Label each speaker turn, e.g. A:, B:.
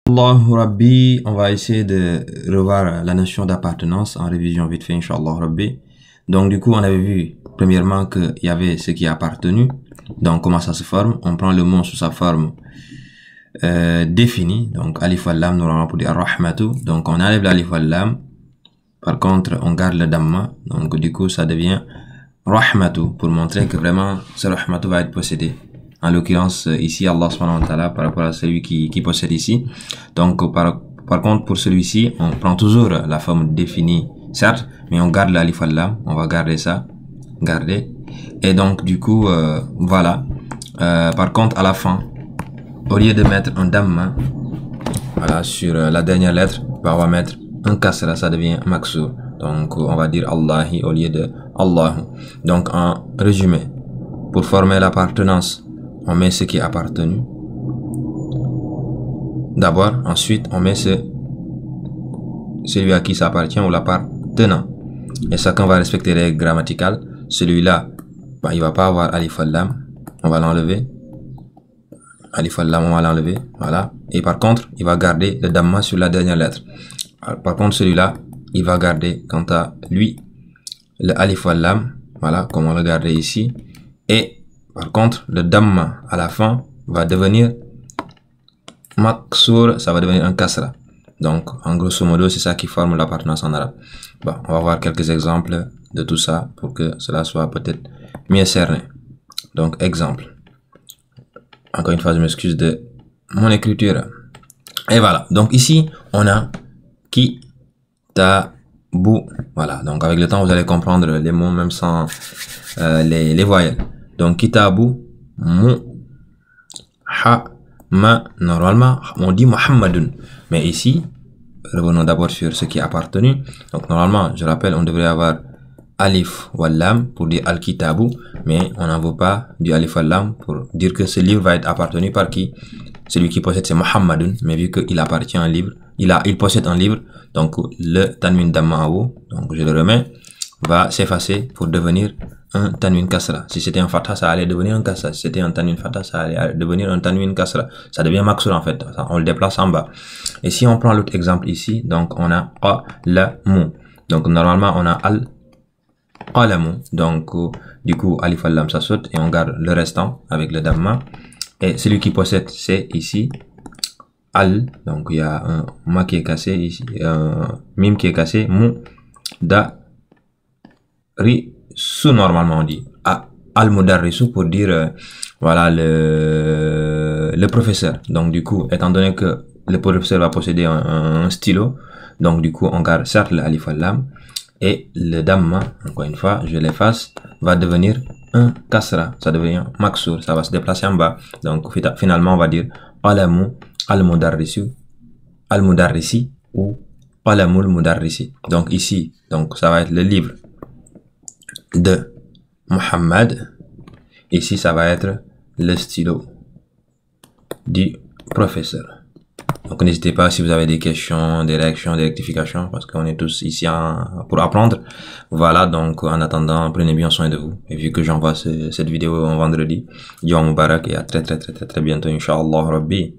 A: Allahu Rabbi, on va essayer de revoir la notion d'appartenance en révision vite fait, Inch'Allah Rabbi. Donc du coup, on avait vu premièrement qu'il y avait ce qui est appartenu. Donc comment ça se forme? On prend le mot sous sa forme définie. Donc alif wal lam, normalement pour dire rahmatu. Donc on enlève l'alif wal lam. Par contre, on garde le damma. Donc du coup, ça devient rahmatu pour montrer que vraiment ce rahmatu va être possédé. En l'occurrence, ici, Allah subhanahu wa ta'ala par rapport à celui qui possède ici. Donc, par contre, pour celui-ci, on prend toujours la forme définie, certes, mais on garde l'alif wal lam. On va garder ça. Garder. Et donc, du coup, voilà. Par contre, à la fin, au lieu de mettre un damma, voilà, sur la dernière lettre, on va mettre un kasra, ça devient maksur. Donc, on va dire Allahi au lieu de Allahu. Donc, en résumé, pour former l'appartenance, on met ce qui est appartenu. D'abord, ensuite, on met celui à qui ça appartient ou l'appartenant. Et chacun va respecter les règles grammaticales. Celui-là, bah, il va pas avoir alif wal lam. On va l'enlever. Alif wal lam, on va l'enlever. Voilà. Et par contre, il va garder le damma sur la dernière lettre. Par contre, celui-là, il va garder, quant à lui, le alif wal lam. Voilà, comme on l'a gardé ici. Et par contre, le damma à la fin va devenir maksur, ça va devenir un kasra. Donc, en grosso modo, c'est ça qui forme l'appartenance en arabe. Bon, on va voir quelques exemples de tout ça pour que cela soit peut-être mieux cerné. Donc, exemple. Encore une fois, je m'excuse de mon écriture. Et voilà. Donc, ici, on a ki, ta, bu. Voilà. Donc, avec le temps, vous allez comprendre les mots même sans les voyelles. Donc, kitabu, mu, ha, ma, normalement, on dit Muhammadun. Mais ici, revenons d'abord sur ce qui est appartenu. Donc, normalement, je rappelle, on devrait avoir alif wal lam pour dire al-kitabu, mais on n'en veut pas du alif wal lam pour dire que ce livre va être appartenu par qui? Celui qui possède, c'est Muhammadun, mais vu qu'il appartient à un livre, il possède un livre, donc le tanwin damma en haut, donc je le remets, va s'effacer pour devenir un tanwin kasra. Si c'était un fatha, ça allait devenir un kasra. Si c'était un tanwin fatha, ça allait devenir un tanwin kasra. Ça devient maksur en fait. On le déplace en bas. Et si on prend l'autre exemple ici, donc on a qalamu. Donc normalement on a al qalamu. Donc du coup alif al lam ça saute et on garde le restant avec le damma. Et celui qui possède c'est ici al. Donc il y a un ma qui est cassé ici, un mim qui est cassé, mu da ri sous normalement on dit al-mudarrisu pour dire voilà le professeur. Donc du coup, étant donné que le professeur va posséder un stylo, donc du coup on garde certes le alif wal lam et le damma, encore une fois, je l'efface, va devenir un kasra, ça devient maksur, ça va se déplacer en bas. Donc finalement on va dire alamu al-mudarrisu al-mudarrisi ou alamul mudarrisi. Donc ici, donc ça va être le livre de Muhammad. Ici, ça va être le stylo du professeur. Donc, n'hésitez pas si vous avez des questions, des réactions, des rectifications, parce qu'on est tous ici pour apprendre. Voilà, donc, en attendant, prenez bien soin de vous. Et vu que j'envoie cette vidéo en vendredi, Yom Mubarak et à très bientôt, Inch'Allah Rabbi.